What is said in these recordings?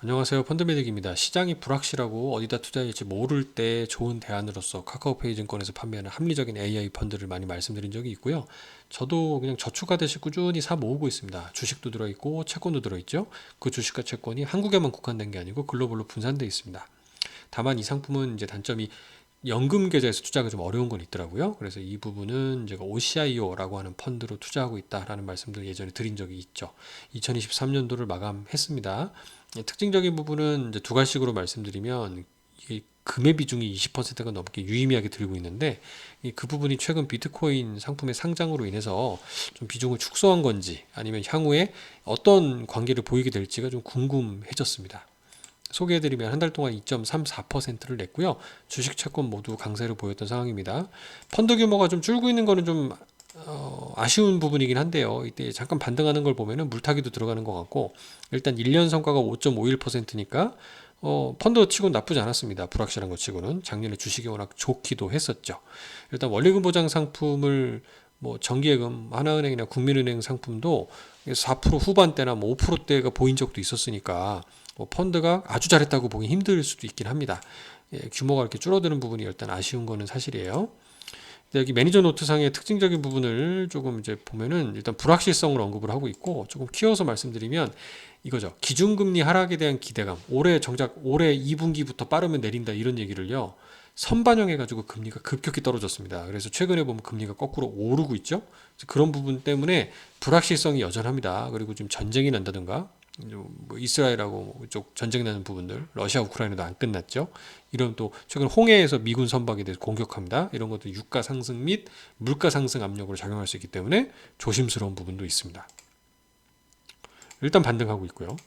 안녕하세요. 펀드메딕입니다. 시장이 불확실하고 어디다 투자할지 모를 때 좋은 대안으로서 카카오페이 증권에서 판매하는 합리적인 AI 펀드를 많이 말씀드린 적이 있고요. 저도 그냥 저축하듯이 꾸준히 사 모으고 있습니다. 주식도 들어있고 채권도 들어있죠. 그 주식과 채권이 한국에만 국한된 게 아니고 글로벌로 분산되어 있습니다. 다만 이 상품은 이제 단점이 연금 계좌에서 투자가 좀 어려운 건 있더라고요. 그래서 이 부분은 제가 OCIO라고 하는 펀드로 투자하고 있다라는 말씀도 예전에 드린 적이 있죠. 2023년도를 마감했습니다. 특징적인 부분은 이제 두 가지식으로 말씀드리면 이게 금의 비중이 20%가 넘게 유의미하게 들고 있는데 그 부분이 최근 비트코인 상품의 상장으로 인해서 좀 비중을 축소한 건지 아니면 향후에 어떤 관계를 보이게 될지가 좀 궁금해졌습니다. 소개해드리면 한 달 동안 2.34%를 냈고요. 주식 채권 모두 강세를 보였던 상황입니다. 펀드 규모가 좀 줄고 있는 거는 좀 아쉬운 부분이긴 한데요. 이때 잠깐 반등하는 걸 보면은 물타기도 들어가는 것 같고 일단 1년 성과가 5.51%니까 펀드 치고 나쁘지 않았습니다. 불확실한 것 치고는 작년에 주식이 워낙 좋기도 했었죠. 일단 원리금 보장 상품을 뭐 정기예금, 하나은행이나 국민은행 상품도 4% 후반대나 뭐 5%대가 보인 적도 있었으니까 뭐 펀드가 아주 잘했다고 보기 힘들 수도 있긴 합니다. 규모가 이렇게 줄어드는 부분이 일단 아쉬운 거는 사실이에요. 여기 매니저 노트상의 특징적인 부분을 조금 이제 보면은 일단 불확실성을 언급을 하고 있고 조금 키워서 말씀드리면 이거죠. 기준금리 하락에 대한 기대감. 정작 올해 2분기부터 빠르면 내린다 이런 얘기를요. 선반영해가지고 금리가 급격히 떨어졌습니다. 그래서 최근에 보면 금리가 거꾸로 오르고 있죠. 그런 부분 때문에 불확실성이 여전합니다. 그리고 지금 전쟁이 난다든가 뭐 이스라엘하고 쪽 전쟁 나는 부분들, 러시아 우크라이나도 안 끝났죠. 이런 또 최근 홍해에서 미군 선박에 대해서 공격합니다. 이런 것도 유가 상승 및 물가 상승 압력으로 작용할 수 있기 때문에 조심스러운 부분도 있습니다. 일단 반등하고 있고요.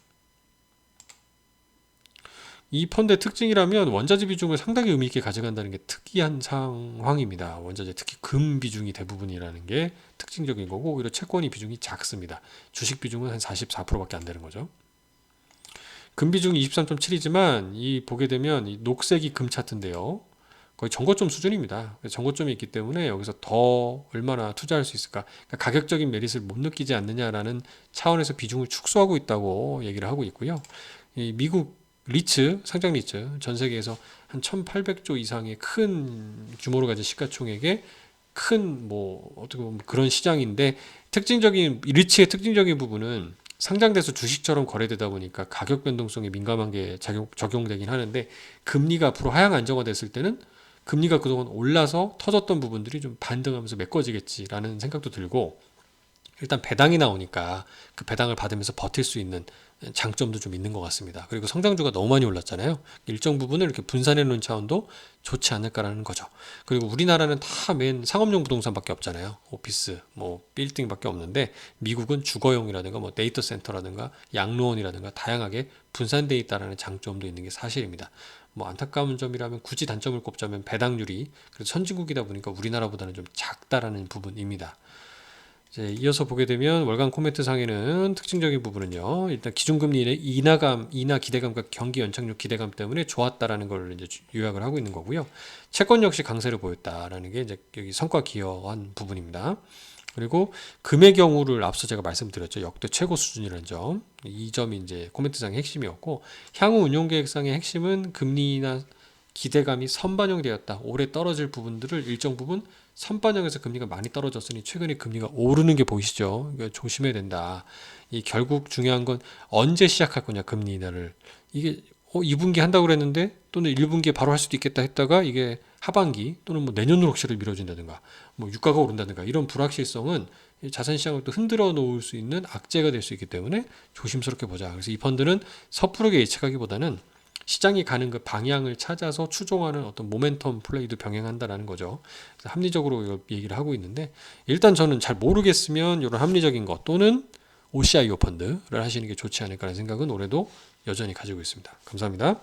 이 펀드의 특징이라면 원자재 비중을 상당히 의미 있게 가져간다는 게 특이한 상황입니다. 원자재 특히 금 비중이 대부분이라는 게 특징적인 거고 오히려 채권이 비중이 작습니다. 주식 비중은 한 44%밖에 안 되는 거죠. 금 비중이 23.7이지만 이 보게 되면 이 녹색이 금 차트인데요. 거의 정고점 수준입니다. 정고점이 있기 때문에 여기서 더 얼마나 투자할 수 있을까? 그러니까 가격적인 메릿을 못 느끼지 않느냐라는 차원에서 비중을 축소하고 있다고 얘기를 하고 있고요. 이 미국 상장 리츠, 전 세계에서 한 1,800조 이상의 큰 규모로 가진 시가총액의 어떻게 보면 그런 시장인데 리츠의 특징적인 부분은 상장돼서 주식처럼 거래되다 보니까 가격 변동성에 민감한 게 적용되긴 하는데 금리가 앞으로 하향 안정화됐을 때는 금리가 그동안 올라서 터졌던 부분들이 좀 반등하면서 메꿔지겠지라는 생각도 들고 일단 배당이 나오니까 그 배당을 받으면서 버틸 수 있는 장점도 좀 있는 것 같습니다. 그리고 성장주가 너무 많이 올랐잖아요. 일정 부분을 이렇게 분산해 놓은 차원도 좋지 않을까라는 거죠. 그리고 우리나라는 다 맨 상업용 부동산밖에 없잖아요. 오피스, 뭐 빌딩밖에 없는데 미국은 주거용이라든가 뭐 데이터 센터라든가 양로원이라든가 다양하게 분산돼 있다라는 장점도 있는 게 사실입니다. 뭐 안타까운 점이라면 굳이 단점을 꼽자면 배당률이 그래도 선진국이다 보니까 우리나라보다는 좀 작다라는 부분입니다. 이어서 보게 되면 월간 코멘트 상에는 특징적인 부분은요. 일단 기준금리 인하 기대감과 경기 연착륙 기대감 때문에 좋았다라는 걸 이제 요약을 하고 있는 거고요. 채권 역시 강세를 보였다라는 게 이제 여기 성과 기여한 부분입니다. 그리고 금의 경우를 앞서 제가 말씀드렸죠. 역대 최고 수준이라는 점. 이 점이 이제 코멘트상의 핵심이었고 향후 운용 계획상의 핵심은 금리나 기대감이 선반영되었다. 올해 떨어질 부분들을 일정 부분 선반영에서 금리가 많이 떨어졌으니 최근에 금리가 오르는 게 보이시죠? 그러니까 조심해야 된다. 이 결국 중요한 건 언제 시작할 거냐 금리 인하를. 이게 2분기 한다고 그랬는데 또는 1분기에 바로 할 수도 있겠다 했다가 이게 하반기 또는 뭐 내년으로 혹시라도 미뤄진다든가 뭐 유가가 오른다든가 이런 불확실성은 자산시장을 또 흔들어 놓을 수 있는 악재가 될 수 있기 때문에 조심스럽게 보자. 그래서 이 펀드는 섣부르게 예측하기보다는 시장이 가는 그 방향을 찾아서 추종하는 어떤 모멘텀 플레이도 병행한다라는 거죠. 그래서 합리적으로 얘기를 하고 있는데 일단 저는 잘 모르겠으면 이런 합리적인 것 또는 OCIO 펀드를 하시는 게 좋지 않을까라는 생각은 올해도 여전히 가지고 있습니다. 감사합니다.